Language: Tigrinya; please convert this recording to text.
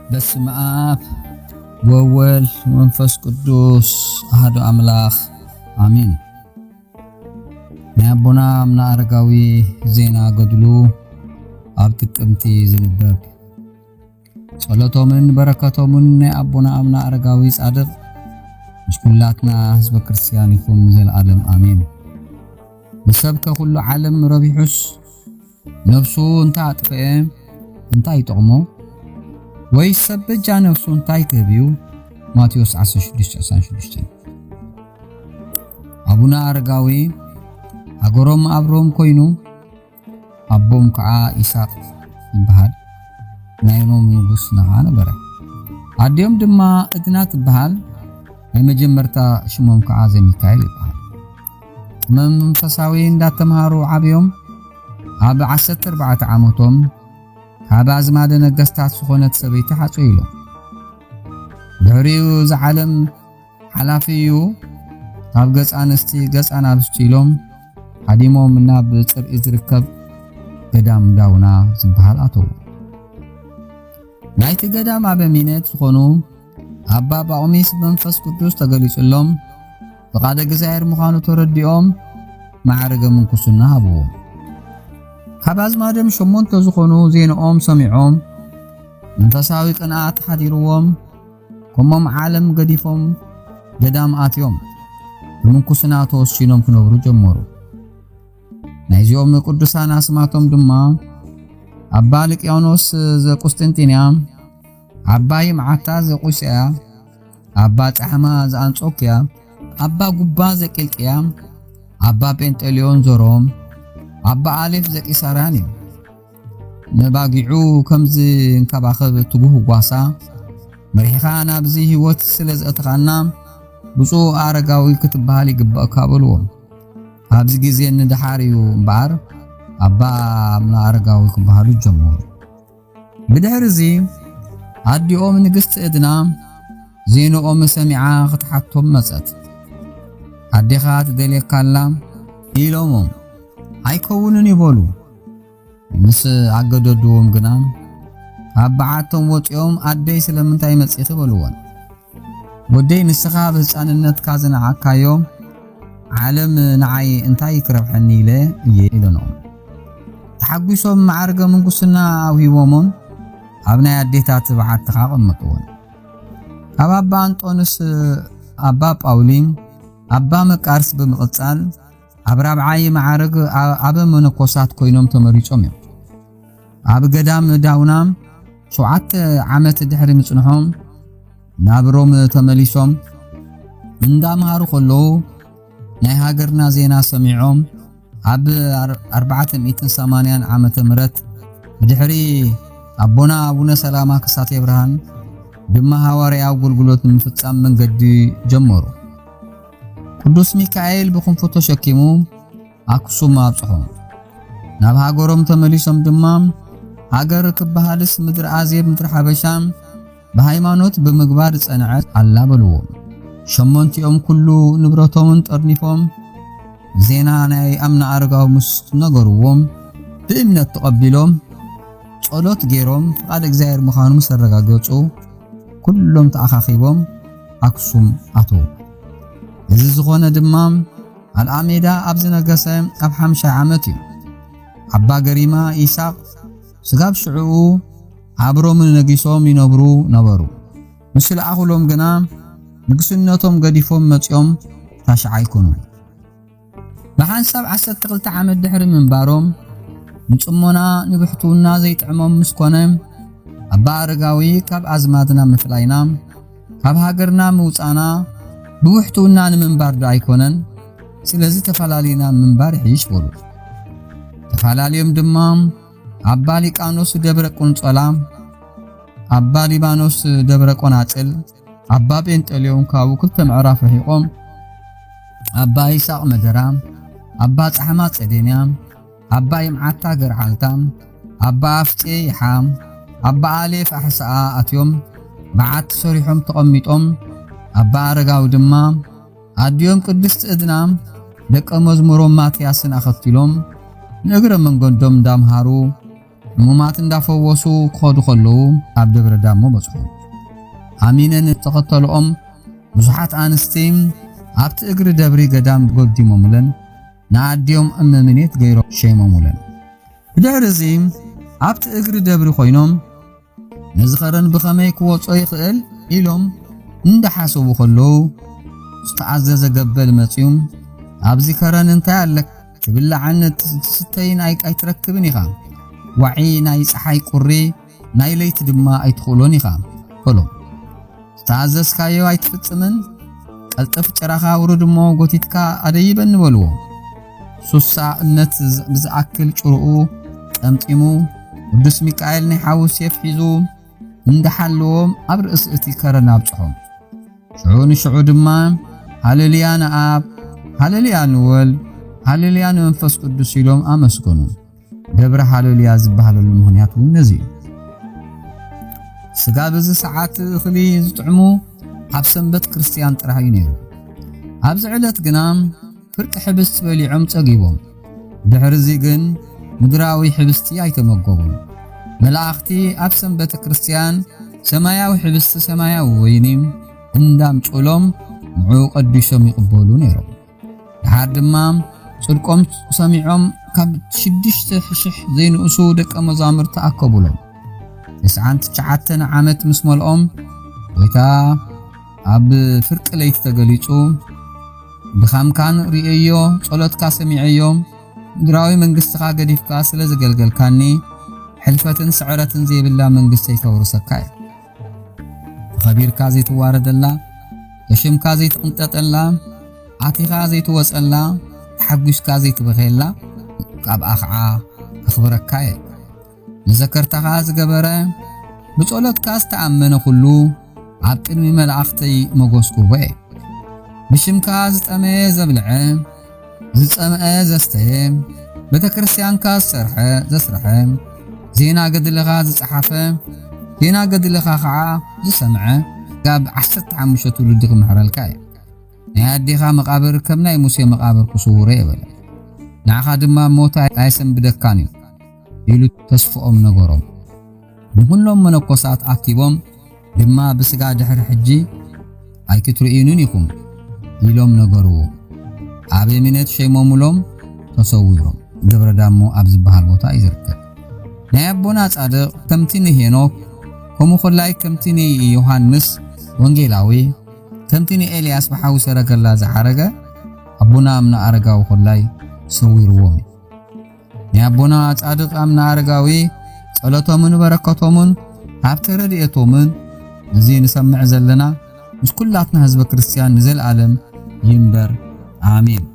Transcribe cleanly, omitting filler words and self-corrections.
በስመ አብ ወወልድ ወመንፈስ ቅዱስ አሐዱ አምላክ አሜን። ናቦና አምና አረጋዊ ዜና ገድሉ ኣብ ጥቅምቲ ዝንበብ ጸሎቶምን በረከቶምን ናቦና አምና አረጋዊ ጻድቅ ምስኩላትና ህዝበ ክርስቲያን ይኩን ዘለዓለም አሜን። በሰብከ ሁሉ ዓለም ረቢሑስ ነፍሱ እንታ አጥፈየ እንታ ይጠቅሞ ወይ ሰበጃ ነፍሱ እንታ ይክህቢው ማቴዎስ 16:16 አቡና አረጋዊ አገሮም አብሮም ኮይኑ አቦም ከዓ ኢሳቅ ይባሃል ናይኖም ንጉስ ነበረ። አዲዮም ድማ እድናት ይባሃል የመጀመርታ ሽሞም ከዓ ዘሚካኤል ይባሃል። መንፈሳዊ እንዳተማሩ ዓብዮም ኣብ 14 ዓመቶም ካብ ኣዝማደ ነገስታት ዝኾነት ሰበይቲ ሓጽኡ ኢሎም ድሕሪኡ ዝዓለም ሓላፊዩ ካብ ገጽ ኣንስቲ ገጽ ኣናብስቲ ኢሎም ሓዲሞም ናብ ጽርዒ ዝርከብ ገዳም ዳውና ዝበሃል ኣተው። ናይቲ ገዳም ኣበሚነት ዝኾኑ ኣባ ጳቁሚስ መንፈስ ቅዱስ ተገሊጹሎም ብቃደ እግዚአብሔር ምዃኑ ተረዲኦም ማዕረገ ምንኩስና ሃብዎም። ካብ ኣዝማደም 8 ዝኾኑ ዜናኦም ሰሚዖም መንፈሳዊ ቅንዓት ሓዲርዎም ከምኦም ዓለም ገዲፎም ገዳም ኣትዮም ብምንኩስና ተወሲኖም ክነብሩ ጀመሩ። ናይዚኦም ቅዱሳን ኣስማቶም ድማ ኣባ ልቅያኖስ ዘቁስጥንጢንያ፣ ኣባ ይምዓታ ዘቁስያ፣ ኣባ ጻሕማ ዘአንጾኪያ፣ ኣባ ጉባ ዘቂልቅያ፣ ኣባ ጴንጤልዮን ዘሮም፣ ኣባ አሌፍ ዘቂሳራን እዩ። ነባጊዑ ከምዚ እንከባኸብ ትጉህ ጓሳ መሪኻ ናብዚ ህይወት ስለዘእትኻና ብፁዕ አረጋዊ ክትበሃል ይግባእካ በልዎም። ኣብዚ ግዜ ንድሓርዩ እምበር ኣባ አምና አረጋዊ ክበሃሉ ጀመሩ። ብድሕሪዚ ኣዲኦም ንግስቲ እድና ዜናኦም ሰሚዓ ክትሓቶም መጸት። ኣዴኻ ትደልየካላ ኢሎሞም ኣይከውንን ይበሉ። ምስ ኣገደድዎም ግና ኣብ በዓቶም ወፂኦም ኣደይ ስለምንታይ መጽኢት በልዎን። ወደይ ንስኻ ብህፃንነት ካዝናዓካዮ ዓለም ንዓይ እንታይ ክረብሐኒ ኢለ እየ ኢለኖም። ተሓጒሶም ማዕርገ ምንኩስና ኣውሂቦሞም ኣብ ናይ ኣዴታት በዓትኻ ቀመጥዎን። ካብ ኣባ አንጦንስ፣ ኣባ ጳውሊ፣ ኣባ መቃርስ ብምቕጻል ኣብ ራብዓይ ማዕርግ ኣበ መነኮሳት ኮይኖም ተመሪጾም እዮም። ኣብ ገዳም ዳውና 7 ዓመት ድሕሪ ምጽንሖም ናብ ሮም ተመሊሶም እንዳምሃሩ ከለዉ ናይ ሃገርና ዜና ሰሚዖም ኣብ 480 ዓመተ ምህረት ብድሕሪ ኣቦና አቡነ ሰላማ ክሳቴ ብርሃን ድማ ሐዋርያው አገልግሎት ምፍጻም መንገዲ ጀመሩ። ቅዱስ ሚካኤል በኹንፎ ተሸኪሙ አክሱም አብጽሖም ናብ ሃገሮም ተመሊሶም ድማ ሃገር ክበሃልስ ምድር አዜብ ምድር ሓበሻ በሃይማኖት በመግባር ጸንዐት አላ በልዎም። ሸሞንቲኦም ኩሉ ንብረቶምን ጠርኒፎም ዜና ናይ አምና አረጋዊ ምስ ነገርዎም ብእምነት ተቀቢሎም ጸሎት ገይሮም ፍቃድ እግዚአብሔር ምዃኑ መሰረጋገጹ ኩሎም ተኣኻኺቦም አክሱም ኣተው። እዚ ዝኾነ ድማ አልአሜዳ ኣብ ዝነገሰ ኣብ 50 ዓመት እዩ። ኣባ ገሪማ ኢሳቅ ስጋብ ሽዑኡ ኣብሮም ነጊሶም ይነብሩ ነበሩ። ምስለ ኣኹሎም ግና ንግስነቶም ገዲፎም መጽኦም ታሽዓ ይኮኑ። ብሓንሳብ 12 ዓመት ድሕሪ ምንባሮም ንጽሞና ንብሕቱና ዘይጥዕሞም ምስኮነ ኣባ አረጋዊ ካብ ኣዝማድና ምፍላይና ካብ ሃገርና ምውፃና ብውሕቱና ንምንባር ዶ ኣይኮነን፣ ስለዚ ተፈላሊና ምንባር ይሕይሽ በሉ። ተፈላሊዮም ድማ ኣባ ሊቃኖስ ደብረ ቁንጾላ፣ ኣባ ሊባኖስ ደብረ ቆናጽል፣ ኣባ ጴንጤልዮን ካብኡ 2 ምዕራፍ ረሒቆም ኣባ ይሳቅ መደራ፣ ኣባ ጻሕማ ጸዴንያ፣ ኣባ ይምዓታ ገርዓልታ፣ ኣባ ኣፍጤ ይሓ፣ ኣባ አሌፍ ኣሕሳኣ ኣትዮም በዓት ሰሪሖም ተቐሚጦም ኣባ አረጋዊ ድማ ኣዲዮም ቅድስት እድና ደቀ መዝሙሮም ማትያስን ኣኸትሎም ንእግረ መንገዶም እንዳምሃሩ ሕሙማት እንዳፈወሱ ክኸዱ ከለዉ ኣብ ደብረ ዳሞ በጽሑ። ኣሚነን ተኸተልኦም ብዙሓት ኣንስቲ ኣብቲ እግሪ ደብሪ ገዳም ጎዲሞሙለን ንኣዲዮም እመምኔት ገይሮም ሸይሞሙለን። ብድሕሪ እዚ ኣብቲ እግሪ ደብሪ ኮይኖም ነዚ ኸረን ብኸመይ ክወጾ ይኽእል ኢሎም እንዳሓሰቡ ከለዉ ዝተኣዘዘ ገበል መጺኦም ኣብዚ ከረን እንታይ ኣለክ ትብላዕን ትስተይን ኣይትረክብን ኢኻ ዋዒ ናይ ፀሓይ ቁሪ ናይ ለይቲ ድማ ኣይትኽእሎን ኢኻ በሎም። ዝተኣዘዝካዮ ኣይትፍጽምን ቀልጠፍ ጭራኻ ውሩድ እሞ ጎቲትካ ኣደይበን በልዎ። ሱሳ እነት ብዝኣክል ጭርኡ ጠምጢሙ ቅዱስ ሚካኤል ናይ ሓዊ ሴፍ ሒዙ እንዳሓለዎም ኣብ ርእሲ እቲ ከረን ኣብጽሖም። ሽዑ ንሽዑ ድማ ሃሌሉያ ንኣብ ሃሌሉያ ንወልድ ሃሌሉያ ንመንፈስ ቅዱስ ኢሎም ኣመስገኑ። ደብረ ሃሌሉያ ዝበሃለሉ ምኽንያት እውን ነዚ እዩ። ስጋ በዚ ሰዓት እኽሊ ዝጥዕሙ ኣብ ሰንበት ክርስቲያን ጥራሕ እዩ ነይሩ። ኣብዚ ዕለት ግና ፍርቂ ሕብስቲ በሊዖም ጸጊቦም። ድሕሪዚ ግን ምድራዊ ሕብስቲ ኣይተመገቡን። መላእኽቲ ኣብ ሰንበት ክርስቲያን ሰማያዊ ሕብስቲ ሰማያዊ ወይኒ እንዳምጭሎም ንዑ ቀዲሶም ይቕበሉ ነይሮም። ድሓር ድማ ጽድቆም ሰሚዖም ካብ 6,000 ዘይንእሱ ደቀ መዛሙርቲ ተኣከቡሎም። 99 ዓመት ምስ መልኦም ወይታ ኣብ ፍርቂ ለይቲ ተገሊጹ ብኻምካን ርእዮ ጸሎትካ ሰሚዐዮ ምድራዊ መንግሥትኻ ገዲፍካ ስለ ዝገልገልካኒ ሕልፈትን ስዕረትን ዘይብላ መንግሥተይ ከውርሰካ እየ። ተኸቢርካ ዘይትዋረደላ ተሽምካ ዘይትቕንጠጠላ ኣቲኻ ዘይትወጸላ ተሓጒስካ ዘይትበኸየላ ካብኣ ኸዓ ከኽብረካ እየ። ንዘከርታኻ ዝገበረ ብጸሎትካ ዝተኣመነ ኩሉ ኣብ ቅድሚ መላእኽተይ መጎስኩዎ እየ። ብሽምካ ዝጠመየ ዘብልዐ ዝጸምአ ዘስተየ ቤተ ክርስቲያንካ ዝሰርሐ ዘስረሐ ዜና ገድልኻ ዝጸሓፈ ዜና ገድልኻ ኸዓ ዝሰምዐ ጋብ 15 ትውልዲ ክምሕረልካ እየ። ናይ ኣዴኻ መቓብር ከም ናይ ሙሴ መቓብር ክስውረ የበለ ንዓኻ ድማ ሞታ ኣይሰንብደካን እዩ ኢሉ ተስፍኦም ነገሮም። ንኩሎም መነኮሳት ኣኪቦም ድማ ብስጋ ድሕሪ ሕጂ ኣይክትርእዩንን ኢኹም ኢሎም ነገርዎ። ኣብ እምነት ሸይሞሙሎም ተሰዊሮም። ደብረ ዳሞ ኣብ ዝበሃል ቦታ ይዝርከብ። ናይ ኣቦና ጻድቕ ከምቲ ንሄኖክ ከምኡ ኸላይ ከምቲ ዮሐንስ ወንጌላዊ ከምቲ ኤልያስ ብሓዊ ሰረገላ ዝሓረገ ኣቦና ኣምና ኣረጋዊ ኸላይ ሰዊርዎም። ናይ ኣቦና ጻድቕ ኣምና ኣረጋዊ ጸሎቶምን በረከቶምን ኣብቲ ረድኤቶምን እዚ ንሰምዕ ዘለና ምስ ኩላትና ህዝበ ክርስቲያን ንዘለዓለም ይንበር ኣሜን።